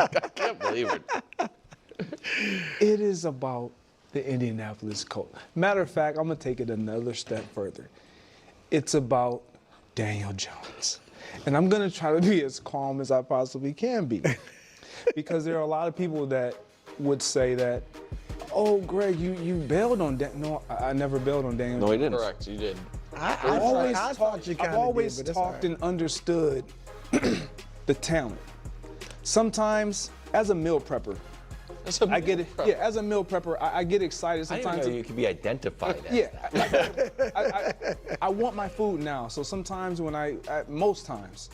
I can't believe it. It is about the Indianapolis Colts. Matter of fact, I'm going to take it another step further. It's about Daniel Jones. And I'm going to try to be as calm as I possibly can be. Because there are a lot of people that would say that, oh, Greg, you bailed on Daniel. No, I never bailed on Daniel Jones. No, he didn't. Correct, you did. I've always talked and understood the talent. Sometimes, as a meal prepper, I get it. Yeah, as a meal prepper, I get excited sometimes. I didn't know you could be identified as that. I want my food now. So sometimes most times,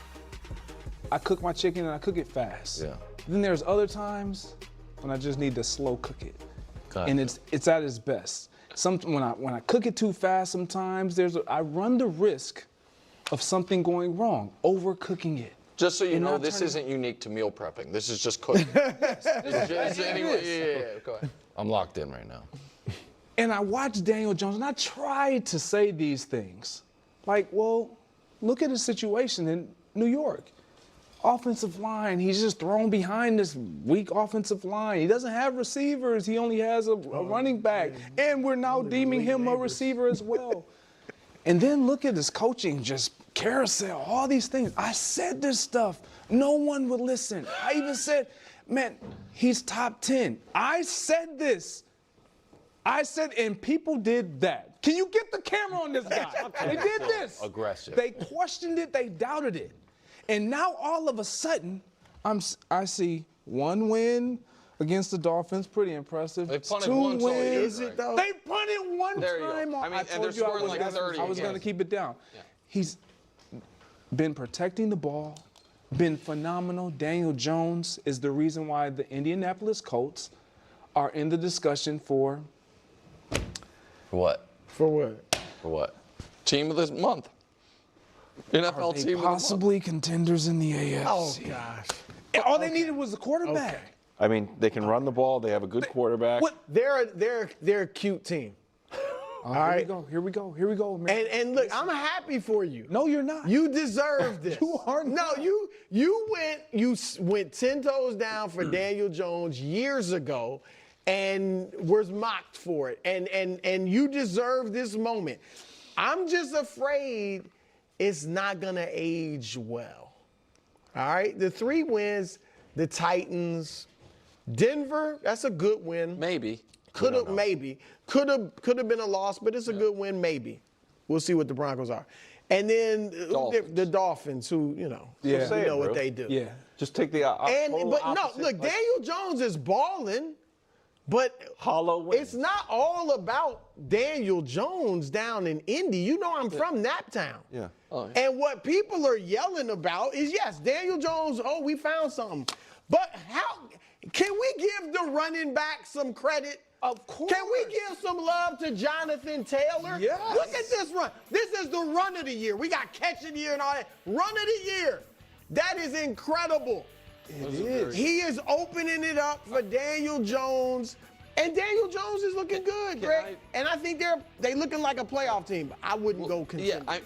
I cook my chicken and I cook it fast. Yeah. Then there's other times when I just need to slow cook it, Gotcha. and it's at its best. When I cook it too fast, sometimes I run the risk of something going wrong, overcooking it. Just so you know, this isn't unique to meal prepping. This is just cooking. Anyway, go ahead. I'm locked in right now. And I watched Daniel Jones, and I tried to say these things. Like, well, look at his situation in New York. Offensive line, he's just thrown behind this weak offensive line. He doesn't have receivers. He only has a running back. And we're now deeming him a receiver as well. And then look at his coaching, just carousel, all these things. I said this stuff. No one would listen. I even said, man, he's top 10. I said this. I said, and people did that. Can you get the camera on this guy? They did this. Aggressive. They questioned it. They doubted it. And now all of a sudden, I see one win against the Dolphins, pretty impressive. They punted 2 once all year, wins. Greg. They punted one There you go. time. I mean, and they're told you I scoring was like gonna- 30 I was going to again. keep it down. Yeah. He's been protecting the ball, been phenomenal. Daniel Jones is the reason why the Indianapolis Colts are in the discussion for what? For what? For what? Team of the month. NFL they team of the month. possibly contenders in the AFC. Oh, gosh. And all they needed was a quarterback. Okay. I mean, they can run the ball. They have a good quarterback. What? They're a cute team. All right. Here we go, man. And look, I'm happy for you. No, you're not. You deserve this. You are not. No, you went 10 toes down for Daniel Jones years ago and was mocked for it. And you deserve this moment. I'm just afraid it's not gonna age well. All right? The 3 wins, the Titans, Denver, that's a good win. Maybe. Could have been a loss, but it's a good win, maybe. We'll see what the Broncos are. And then the Dolphins, who, you know, Yeah. we Say know it, what bro. they do. Just take the But no, opposite, look, like, Daniel Jones is balling, but hollow wins. it's not all about Daniel Jones down in Indy. You know I'm from that town. Yeah. Oh, yeah. And what people are yelling about is, yes, Daniel Jones, oh, we found something. But how can we give the running back some credit? Of course. Can we give some love to Jonathan Taylor? Yes. Look at this run. This is the run of the year. We got catch of the year and all that. Run of the year. That is incredible. It is. He is opening it up for Daniel Jones. And Daniel Jones is looking good, Greg. And I think they looking like a playoff team. But I wouldn't go contender. Yeah,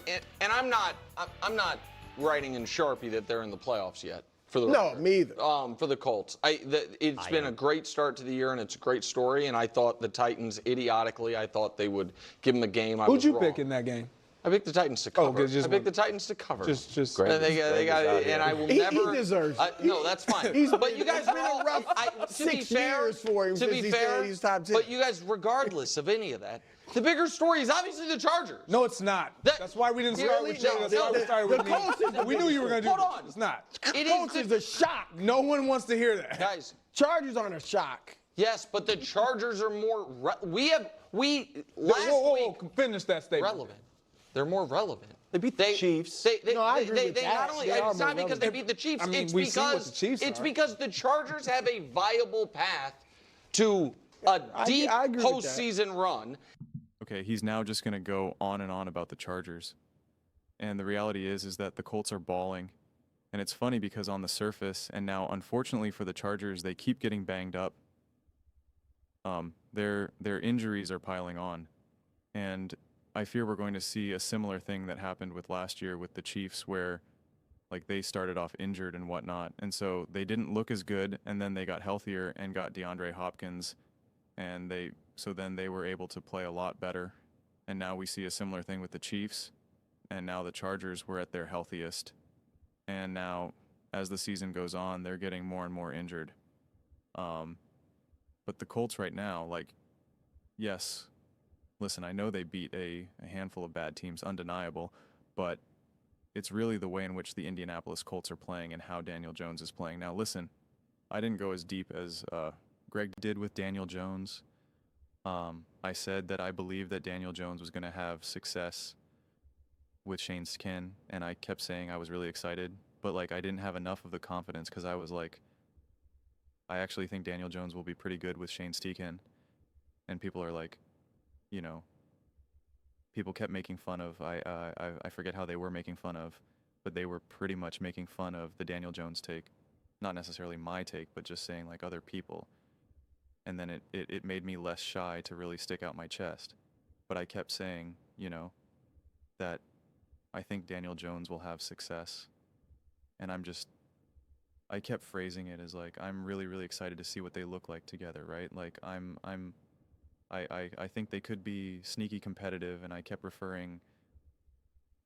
I'm not writing in Sharpie that they're in the playoffs yet. For the No, record. me either. For the Colts, it's been a great start to the year, and it's a great story. And I thought the Titans, idiotically, I thought they would give them a game. Who'd you pick in that game? I picked the Titans to cover. good, just I picked one. the Titans to cover. Just Greg. And they got it, and I will He never. deserves it. No, that's fine. But you guys it's been are all. a rough To be 6 fair, years for him to since be he fair, said he's top 10. but you guys, regardless of any of that, the bigger story is obviously the Chargers. No, it's not. That's why we didn't start with you. No, That's why we started with the Colts is me. the We knew you were going to do Hold this. on. It's not. It Colts is is a shock. No one wants to hear that. guys. Chargers aren't a shock. Yes, but the Chargers are more. Last Whoa, week finish that statement. relevant. They're more relevant. They beat the Chiefs. No, I agree with they that. not only. They are It's not more because they relevant. beat the Chiefs. I mean, it's we see what because the Chiefs it's are. because the Chargers have a viable path to a deep I agree with that. postseason run. Okay, he's now just going to go on and on about the Chargers. And the reality is that the Colts are balling. And it's funny because on the surface, and now unfortunately for the Chargers, they keep getting banged up. Their injuries are piling on. And I fear we're going to see a similar thing that happened with last year with the Chiefs, where Like they started off injured and whatnot, and so they didn't look as good, and then they got healthier and got DeAndre Hopkins, and then they were able to play a lot better. And now we see a similar thing with the Chiefs, and now the Chargers were at their healthiest. And now as the season goes on, they're getting more and more injured. But the Colts right now, like, yes, listen, I know they beat a handful of bad teams, undeniable, but it's really the way in which the Indianapolis Colts are playing and how Daniel Jones is playing. Now, listen, I didn't go as deep as Greg did with Daniel Jones. I said that I believe that Daniel Jones was going to have success with Shane Steichen, and I kept saying I was really excited, but like I didn't have enough of the confidence because I was like, I actually think Daniel Jones will be pretty good with Shane Steichen, and people are like, you know, people kept making fun of, I forget how they were making fun of, but they were pretty much making fun of the Daniel Jones take. Not necessarily my take, but just saying like other people. And then it made me less shy to really stick out my chest. But I kept saying, you know, that I think Daniel Jones will have success. And I kept phrasing it as like, I'm really, really excited to see what they look like together, right? Like I think they could be sneaky competitive, and I kept referring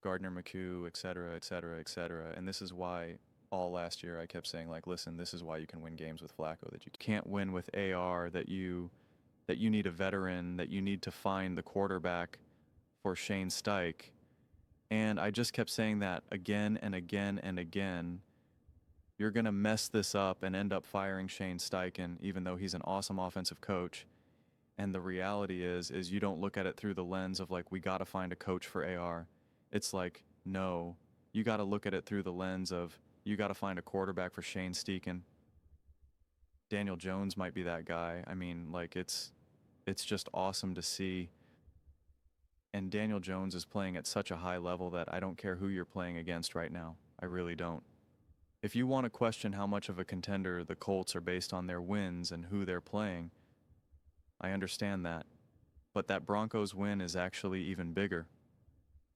Gardner Minshew, et cetera, et cetera, et cetera. And this is why all last year I kept saying, like, listen, this is why you can win games with Flacco, that you can't win with AR, that you need a veteran, that you need to find the quarterback for Shane Steichen. And I just kept saying that again and again and again. You're going to mess this up and end up firing Shane Steichen, even though he's an awesome offensive coach. And the reality is you don't look at it through the lens of like, we got to find a coach for AR. It's like, no, you got to look at it through the lens of, you got to find a quarterback for Shane Steichen. Daniel Jones might be that guy. I mean, like, it's just awesome to see. And Daniel Jones is playing at such a high level that I don't care who you're playing against right now. I really don't. If you want to question how much of a contender the Colts are based on their wins and who they're playing, I understand that. But that Broncos win is actually even bigger.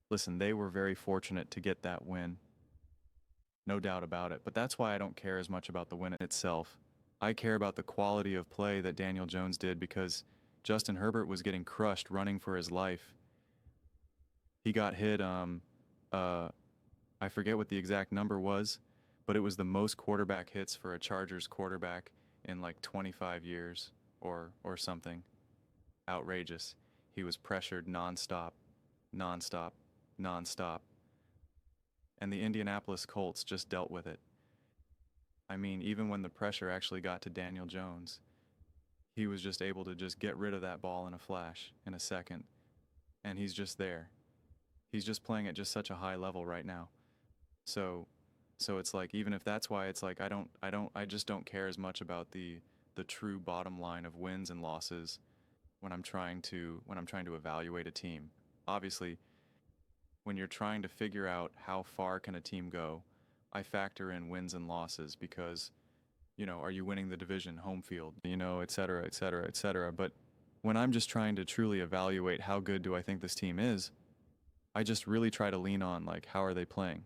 Listen, they were very fortunate to get that win. No doubt about it. But that's why I don't care as much about the win itself. I care about the quality of play that Daniel Jones did, because Justin Herbert was getting crushed running for his life. He got hit, I forget what the exact number was, but it was the most quarterback hits for a Chargers quarterback in like 25 years or something. Outrageous. He was pressured nonstop. And the Indianapolis Colts just dealt with it. I mean, even when the pressure actually got to Daniel Jones, he was just able to just get rid of that ball in a flash, in a second. And he's just there. He's just playing at just such a high level right now. So it's like, even if that's why it's like, I just don't care as much about the true bottom line of wins and losses when I'm trying to evaluate a team. Obviously, when you're trying to figure out how far can a team go, I factor in wins and losses because, you know, are you winning the division, home field, you know, et cetera, et cetera, et cetera. But when I'm just trying to truly evaluate how good do I think this team is, I just really try to lean on, like, how are they playing?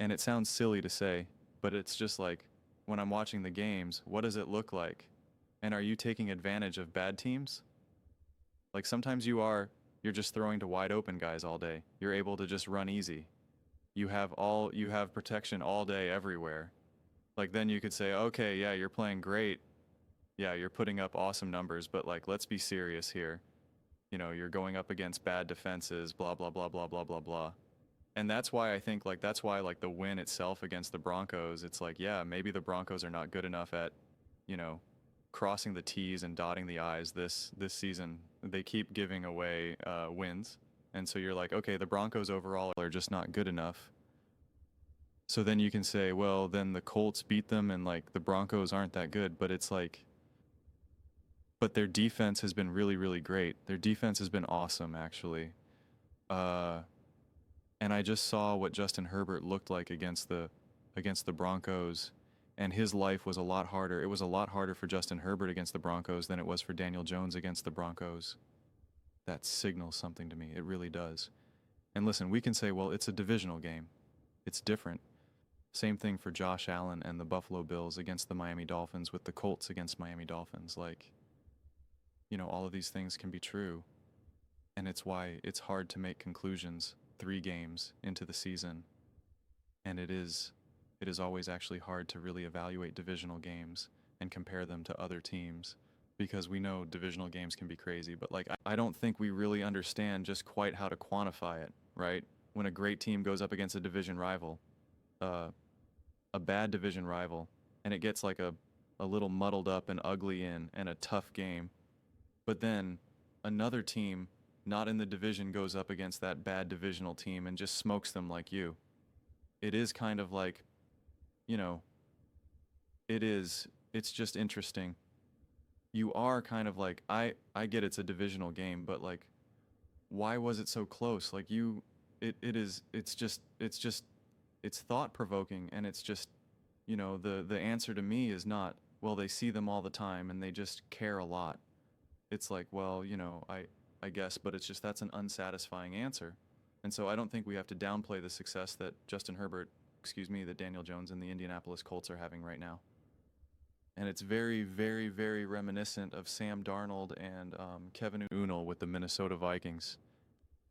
And it sounds silly to say, but it's just like, when I'm watching the games, what does it look like? And are you taking advantage of bad teams? Like, sometimes you're just throwing to wide open guys all day. You're able to just run easy. You have protection all day everywhere. Like, then you could say, okay, yeah, you're playing great. Yeah, you're putting up awesome numbers, but like, let's be serious here. You know, you're going up against bad defenses, blah, blah, blah, blah, blah, blah, blah. And that's why I think, like, that's why, like, the win itself against the Broncos, it's like, yeah, maybe the Broncos are not good enough at, you know, crossing the T's and dotting the I's this season. They keep giving away wins. And so you're like, okay, the Broncos overall are just not good enough. So then you can say, well, then the Colts beat them and, like, the Broncos aren't that good. But it's like, but their defense has been really, really great. Their defense has been awesome, actually. And I just saw what Justin Herbert looked like against the Broncos, and his life was a lot harder. It was a lot harder for Justin Herbert against the Broncos than it was for Daniel Jones against the Broncos. That signals something to me. It really does. And listen, we can say, well, it's a divisional game. It's different. Same thing for Josh Allen and the Buffalo Bills against the Miami Dolphins, with the Colts against Miami Dolphins. Like, all of these things can be true. And it's why it's hard to make conclusions 3 games into the season. And it is always actually hard to really evaluate divisional games and compare them to other teams, because we know divisional games can be crazy, but like I don't think we really understand just quite how to quantify it, right? When a great team goes up against a division rival, a bad division rival, and it gets like a little muddled up and ugly and a tough game, but then another team not in the division goes up against that bad divisional team and just smokes them like you. It is kind of like, it's just interesting. You are kind of like, I get it's a divisional game, but like, why was it so close? Like it's thought provoking, and it's just, the answer to me is not, well, they see them all the time and they just care a lot. It's like, well, I guess, but it's just, that's an unsatisfying answer. And so I don't think we have to downplay the success that that Daniel Jones and the Indianapolis Colts are having right now. And it's very, very, very reminiscent of Sam Darnold and Kevin Unal with the Minnesota Vikings.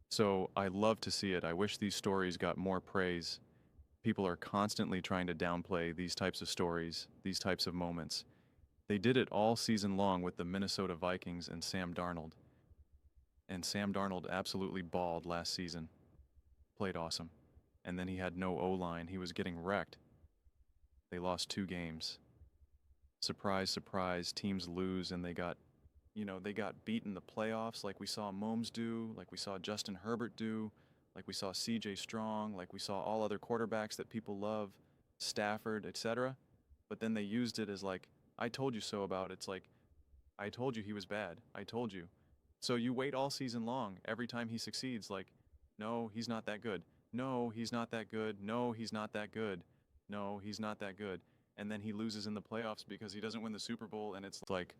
So I love to see it. I wish these stories got more praise. People are constantly trying to downplay these types of stories, these types of moments. They did it all season long with the Minnesota Vikings and Sam Darnold. And Sam Darnold absolutely balled last season. Played awesome. And then he had no O-line. He was getting wrecked. They lost 2 games. Surprise, surprise, teams lose, and they got beat in the playoffs like we saw Mahomes do, like we saw Justin Herbert do, like we saw CJ Strong, like we saw all other quarterbacks that people love, Stafford, etc. But then they used it as like, I told you so about it. It's like, I told you he was bad. I told you. So you wait all season long, every time he succeeds, like, no, he's not that good. No, he's not that good. No, he's not that good. No, he's not that good. And then he loses in the playoffs because he doesn't win the Super Bowl, and it's like,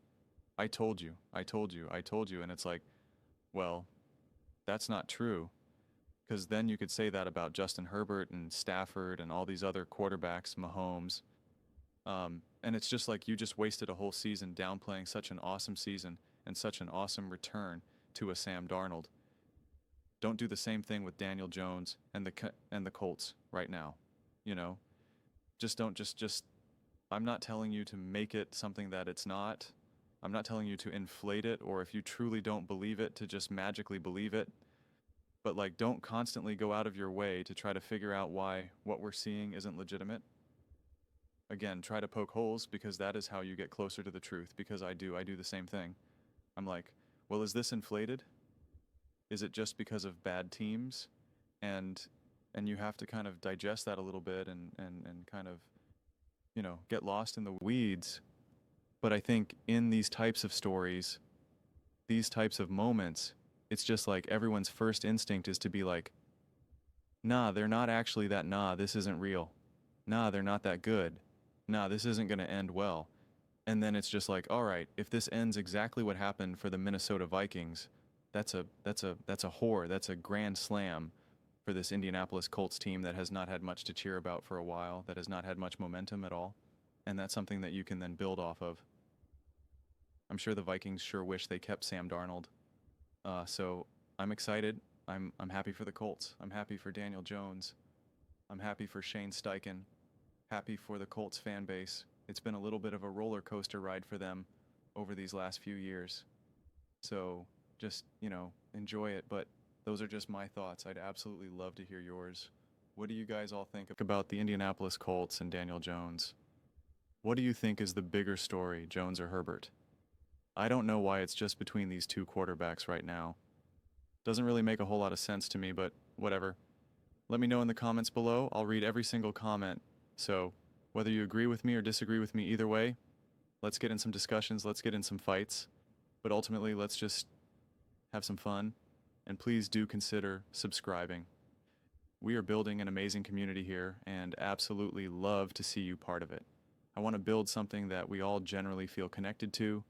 I told you, I told you, I told you. And it's like, well, that's not true. Because then you could say that about Justin Herbert and Stafford and all these other quarterbacks, Mahomes. And it's just like, you just wasted a whole season downplaying such an awesome season and such an awesome return to a Sam Darnold. Don't do the same thing with Daniel Jones and the Colts right now. Just don't just I'm not telling you to make it something that it's not. I'm not telling you to inflate it, or if you truly don't believe it, to just magically believe it. But like, don't constantly go out of your way to try to figure out why what we're seeing isn't legitimate. Again, try to poke holes, because that is how you get closer to the truth, because I do the same thing. I'm like, well, is this inflated? Is it just because of bad teams? And you have to kind of digest that a little bit and kind of, get lost in the weeds. But I think in these types of stories, these types of moments, it's just like everyone's first instinct is to be like, nah, they're not actually that, nah, this isn't real. Nah, they're not that good. Nah, this isn't going to end well. And then it's just like, all right, if this ends exactly what happened for the Minnesota Vikings, that's a whore, that's a grand slam for this Indianapolis Colts team that has not had much to cheer about for a while, that has not had much momentum at all. And that's something that you can then build off of. I'm sure the Vikings sure wish they kept Sam Darnold. So I'm excited. I'm happy for the Colts. I'm happy for Daniel Jones. I'm happy for Shane Steichen. Happy for the Colts fan base. It's been a little bit of a roller coaster ride for them over these last few years. So just, enjoy it. But those are just my thoughts. I'd absolutely love to hear yours. What do you guys all think about the Indianapolis Colts and Daniel Jones? What do you think is the bigger story, Jones or Herbert? I don't know why it's just between these 2 quarterbacks right now. Doesn't really make a whole lot of sense to me, but whatever. Let me know in the comments below. I'll read every single comment. So whether you agree with me or disagree with me, either way, let's get in some discussions, let's get in some fights. But ultimately, let's just have some fun. And please do consider subscribing. We are building an amazing community here, and absolutely love to see you part of it. I want to build something that we all generally feel connected to,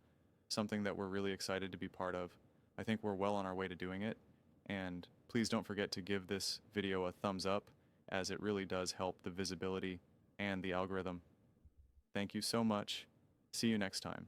something that we're really excited to be part of. I think we're well on our way to doing it. And please don't forget to give this video a thumbs up, as it really does help the visibility and the algorithm. Thank you so much. See you next time.